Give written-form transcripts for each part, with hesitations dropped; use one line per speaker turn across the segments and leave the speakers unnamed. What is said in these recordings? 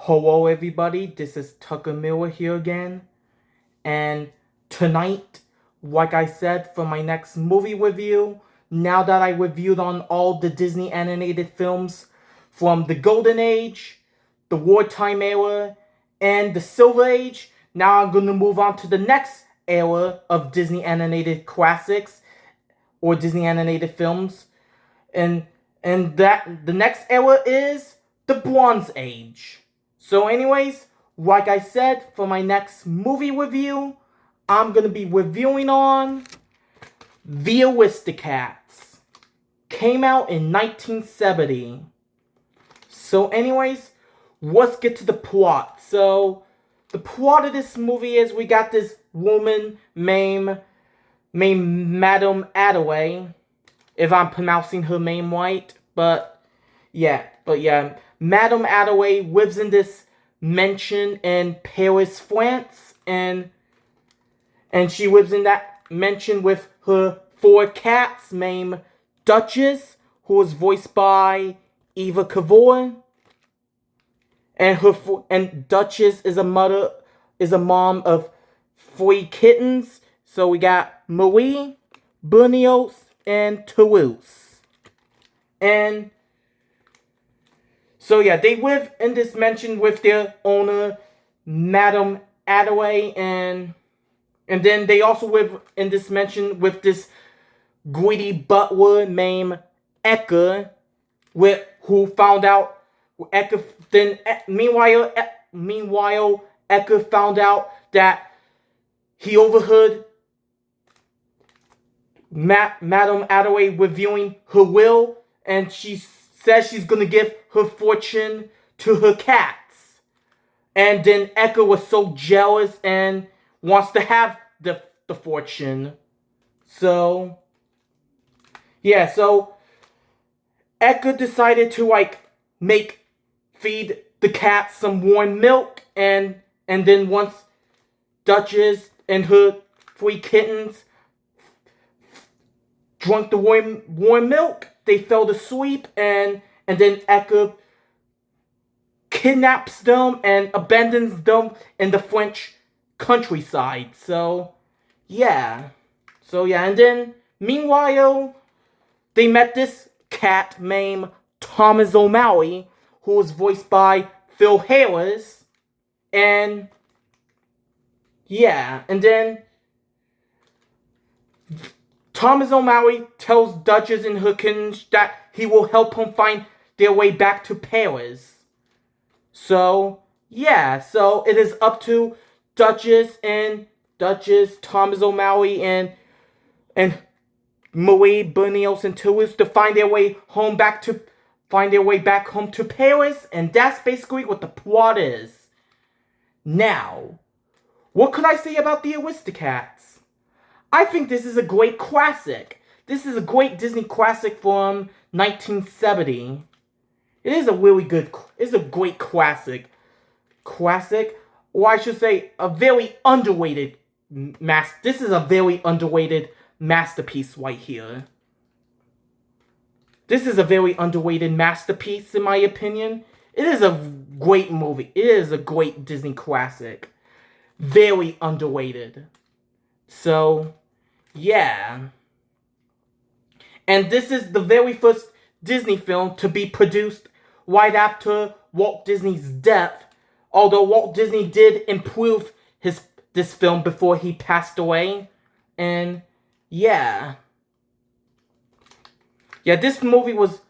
Hello everybody, this is Tucker Miller here again, and tonight, like I said, for my next movie review, now that I reviewed on all the Disney animated films from the Golden Age, the Wartime era, and the Silver Age, now I'm going to move on to the next era of Disney animated classics, or Disney animated films, and that the next era is the Bronze Age. So anyways, like I said, for my next movie review, I'm going to be reviewing on The Aristocats. Came out in 1970. So anyways, let's get to the plot. So, the plot of this movie is we got this woman named Madame Attaway, if I'm pronouncing her name right, but yeah, Madame Attaway lives in this mansion in Paris, France, and she lives in that mansion with her 4 cats named Duchess, who is voiced by Eva Cavour, and Duchess is a mom of 3 kittens. So we got Marie, Bernios, and Toulouse, and so yeah, they live in this mansion with their owner, Madame Attaway, and then they also live in this mansion with this greedy butler named Eka, who found out Eka. Then meanwhile, Eka found out that he overheard Madame Attaway reviewing her will, and she says she's gonna give her fortune to her cats. And then Eka was so jealous and wants to have the fortune. So yeah, so Eka decided to feed the cats some warm milk, and then once Duchess and her 3 kittens drank the warm milk, they fell asleep, and then Eka kidnaps them and abandons them in the French countryside. So yeah, and then meanwhile, they met this cat named Thomas O'Malley, who was voiced by Phil Harris, and yeah, and then Thomas O'Malley tells Duchess and her kittens that he will help them find their way back to Paris. So, yeah, so it is up to Duchess, Thomas O'Malley, and Marie, Bernios, and Toulouse to find their way back home to Paris, and that's basically what the plot is. Now, what could I say about the Aristocats? I think this is a great classic. This is a great Disney classic from 1970. It is a really good, it's a great classic. Or I should say, a very underrated this is a very underrated masterpiece right here. This is a very underrated masterpiece, in my opinion. It is a great movie. It is a great Disney classic. Very underrated. So, yeah. And this is the very first Disney film to be produced right after Walt Disney's death. Although Walt Disney did improve this film before he passed away. And yeah. Yeah, this was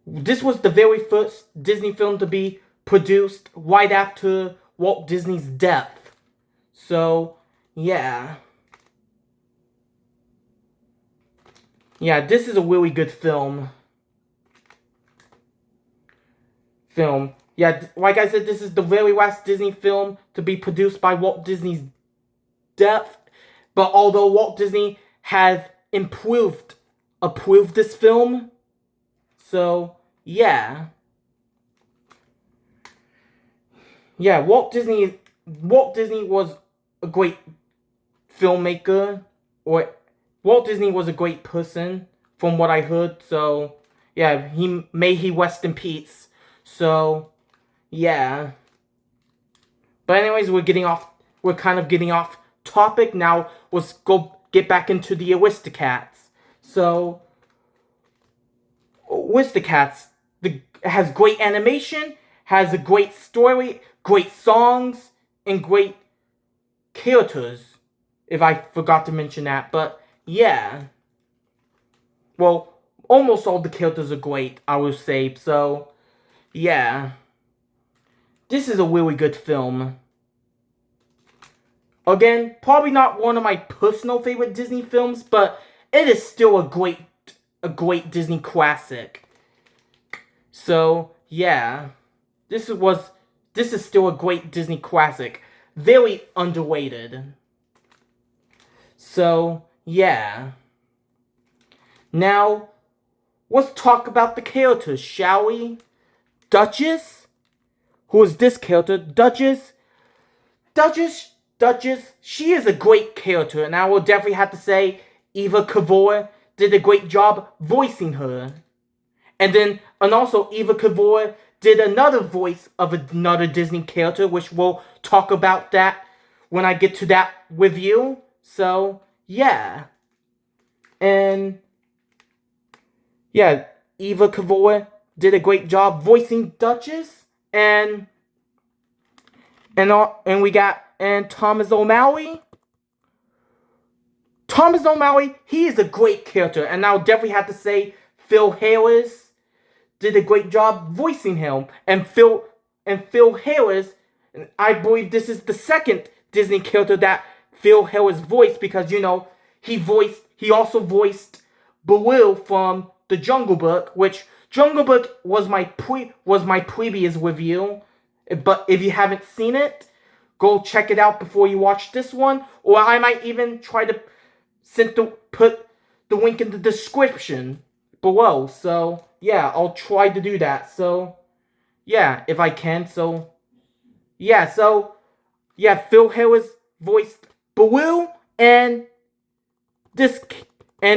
the very first Disney film to be produced right after Walt Disney's death. So, yeah. Yeah, this is a really good film. Yeah, like I said, this is the very last Disney film to be produced by Walt Disney's death. But although Walt Disney has approved this film, so yeah. Yeah, Walt Disney was a great filmmaker, or Walt Disney was a great person, from what I heard. So yeah, may he rest in peace. So yeah. But anyways, we're kind of getting off topic. Now let's go get back into the Aristocats. So, Aristocats has great animation, has a great story, great songs, and great characters. If I forgot to mention that, but yeah. Well, almost all the characters are great, I will say. So, yeah. This is a really good film. Again, probably not one of my personal favorite Disney films, but it is still a great Disney classic. So, yeah. This is still a great Disney classic. Very underrated. So, yeah. Now, let's talk about the characters, shall we? Duchess? Who is this character? Duchess, she is a great character, and I will definitely have to say Eva Kavor did a great job voicing her. And also Eva Kavor did another voice of another Disney character, which we'll talk about that when I get to that review. So, yeah. And, yeah, Eva Kavor did a great job voicing Duchess, and we got Thomas O'Malley. Thomas O'Malley, he is a great character, and I'll definitely have to say Phil Harris did a great job voicing him. And Phil Harris, I believe this is the second Disney character that Phil Harris voiced, because he also voiced Baloo from The Jungle Book, which Jungle Book was my previous review. But if you haven't seen it, go check it out before you watch this one, or I might even try to put the link in the description below. So yeah, I'll try to do that. So yeah, if I can. So yeah, Phil Harris voiced Baloo and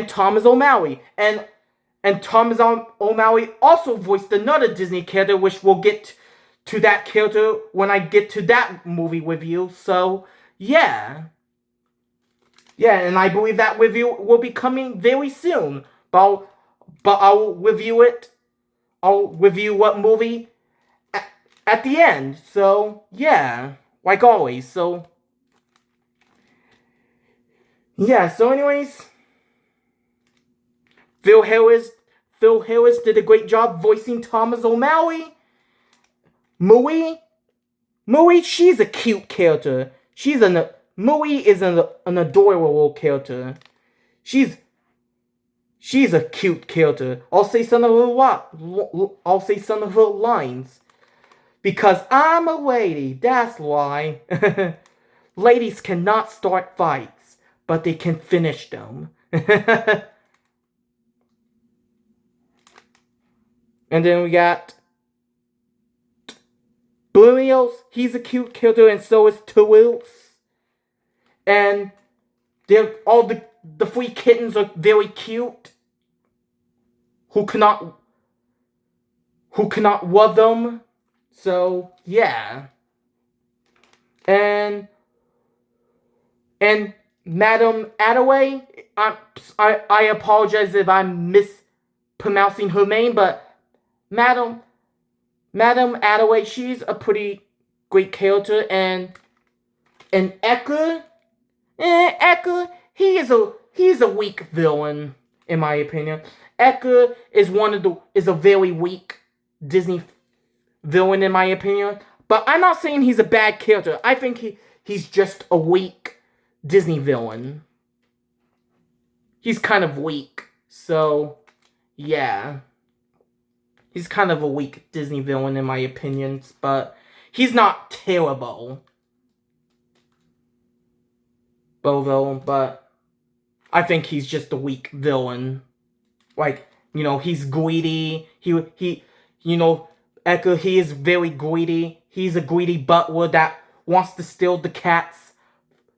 Thomas O'Malley, and Thomas O'Malley also voiced another Disney character, which we'll get to that character when I get to that movie review. So yeah, and I believe that review will be coming very soon. But I'll review it. I'll review what movie at the end. So yeah, like always. So yeah. So anyways, Phil Harris did a great job voicing Thomas O'Malley. Marie, she's a cute character. Marie is an adorable character. She's a cute character. I'll say some of her lines. Because I'm a lady, that's why. Ladies cannot start fights, but they can finish them. And then we got Berlioz, he's a cute character, and so is Toulouse. And all the three kittens are very cute. Who cannot love them? So yeah. And Madame Attaway, I apologize if I'm mispronouncing her name, but Madame Attaway, she's a pretty great character. And Ecker, he's a weak villain, in my opinion. Ecker is a very weak Disney villain, in my opinion. But I'm not saying he's a bad character. I think he's just a weak Disney villain. He's kind of weak. So, yeah. He's kind of a weak Disney villain, in my opinion, but he's not terrible. But I think he's just a weak villain. Like, he's greedy. Ecker, he is very greedy. He's a greedy butler that wants to steal the cats.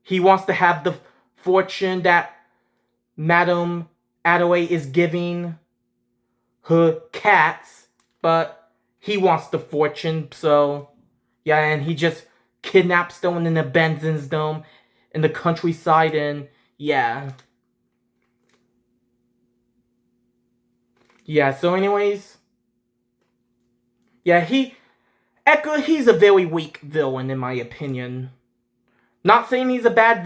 He wants to have the fortune that Madame Attaway is giving her cats. But he wants the fortune, so yeah, and he just kidnaps them and then abandons them in the countryside, and yeah. Yeah, so anyways, yeah, Edgar, he's a very weak villain in my opinion. Not saying he's a bad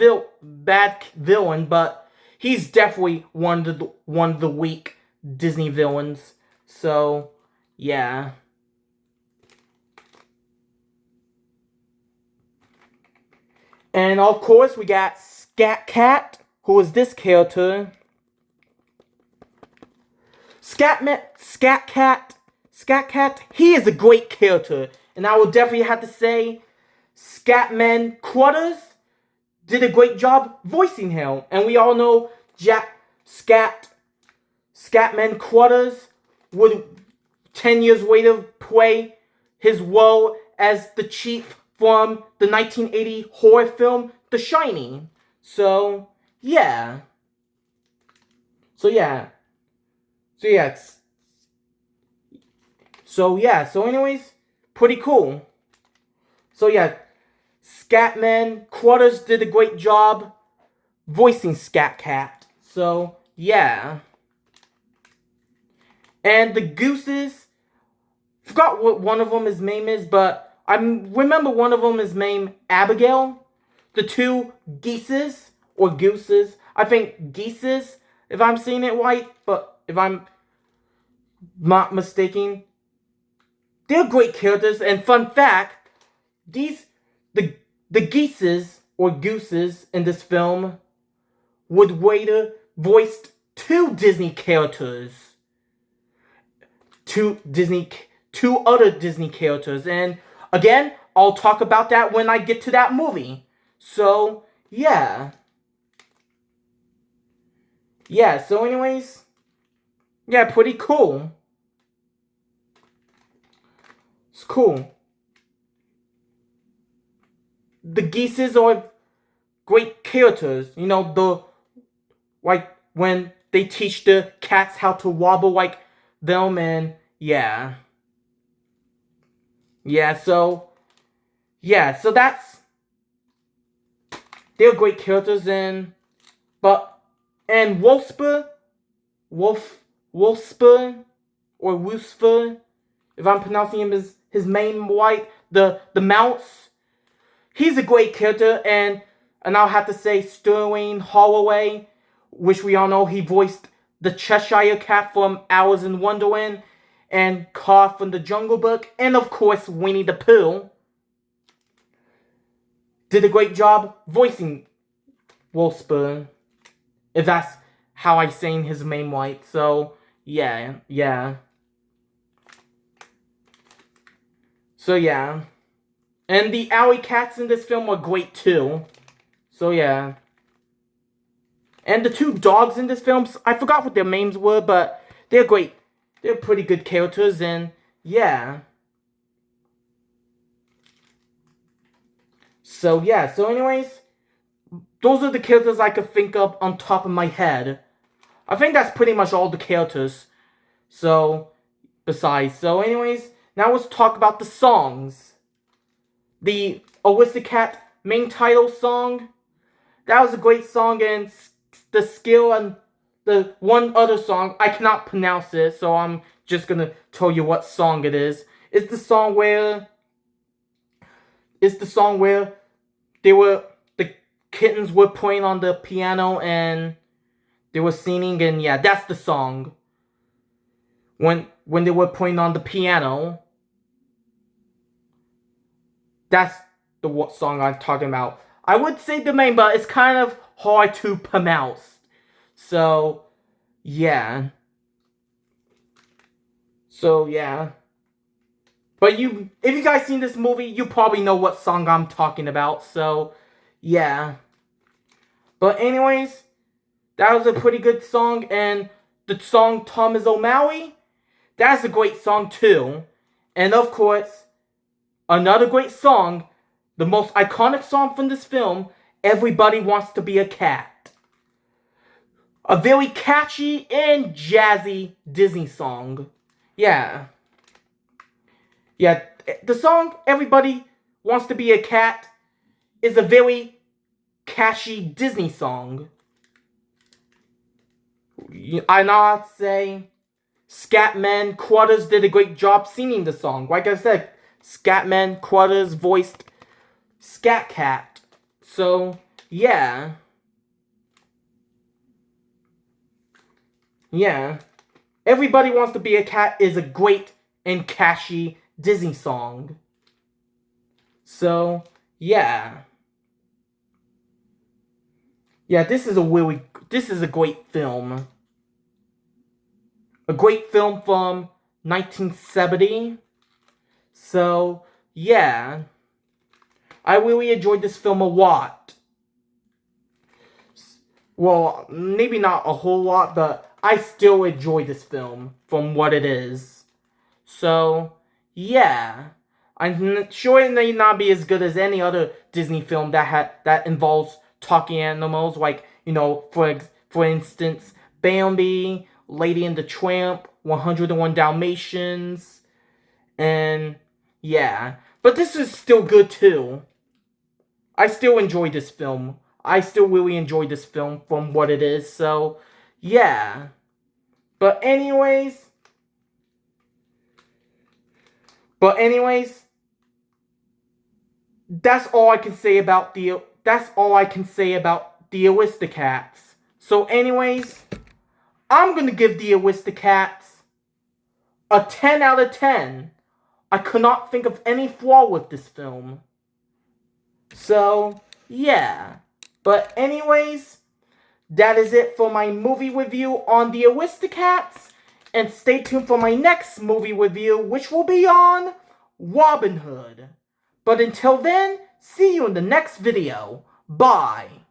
villain, but he's definitely one of the weak Disney villains. So, yeah. And of course, we got Scat Cat, who is this character. Scat Cat, he is a great character. And I will definitely have to say, Scatman Quarters did a great job voicing him. And we all know Scatman Quarters would 10 years later play his role as the chief from the 1980 horror film The Shining. So, yeah. So, yeah. So anyways, pretty cool. So, yeah. Scatman Quarters did a great job voicing Scat Cat. So, yeah. And the gooses, forgot what one of them his name is, but I remember one of them is named Abigail. The two geeses, or gooses, I think geeses, if I'm saying it right, but if I'm not mistaken, they're great characters. And fun fact, the geeses, or gooses in this film, would later voice two Disney characters. Two other Disney characters. And again, I'll talk about that when I get to that movie. So, yeah. Yeah, so anyways, yeah, pretty cool. It's cool. The geeses are great characters. You know, like, when they teach the cats how to wobble like them, and yeah. Yeah, so that's, they're great characters. And Wolfsper, or Woosper, if I'm pronouncing his name right, the mouse, he's a great character. And I'll have to say Sterling Holloway, which we all know he voiced the Cheshire Cat from Alice in Wonderland, and Car from the Jungle Book, and of course Winnie the Pooh, did a great job voicing Wolfsburn, if that's how I'm saying his name right. So, yeah. So, yeah. And the alley cats in this film were great too. So, yeah. And the two dogs in this film, I forgot what their names were, but they're great. They're pretty good characters, and yeah. So, yeah. So, anyways, those are the characters I could think of on top of my head. I think that's pretty much all the characters. So, so anyways, now let's talk about the songs. The Aristocat main title song, that was a great song, and the skill and the one other song, I cannot pronounce it, so I'm just gonna tell you what song it is. It's the song where the kittens were playing on the piano and they were singing, and yeah, that's the song. When they were playing on the piano, that's the song I'm talking about. I would say the name, but it's kind of hard to pronounce. So, yeah. But if you guys seen this movie, you probably know what song I'm talking about. So, yeah. But anyways, that was a pretty good song. And the song Thomas O'Malley, that's a great song too. And of course, another great song, the most iconic song from this film, Everybody Wants to Be a Cat. A very catchy and jazzy Disney song. Yeah. Yeah, the song Everybody Wants to Be a Cat is a very catchy Disney song. I not say Scatman Crothers did a great job singing the song. Like I said, Scatman Crothers voiced Scat Cat. So, yeah. Yeah. Everybody Wants to Be a Cat is a great and catchy Disney song. So, yeah. Yeah, this is a great film. A great film from 1970. So, yeah. I really enjoyed this film a lot. Well, maybe not a whole lot, but I still enjoy this film from what it is. So, yeah. I'm sure it may not be as good as any other Disney film that involves talking animals, like, for instance, Bambi, Lady and the Tramp, 101 Dalmatians, and yeah. But this is still good too. I still enjoy this film. I still really enjoy this film from what it is, so yeah. But anyways, that's all I can say about the Aristocats. So anyways, I'm gonna give the Aristocats a 10 out of 10. I could not think of any flaw with this film. So, yeah. But anyways, that is it for my movie review on the Aristocats. And stay tuned for my next movie review, which will be on Robin Hood. But until then, see you in the next video. Bye.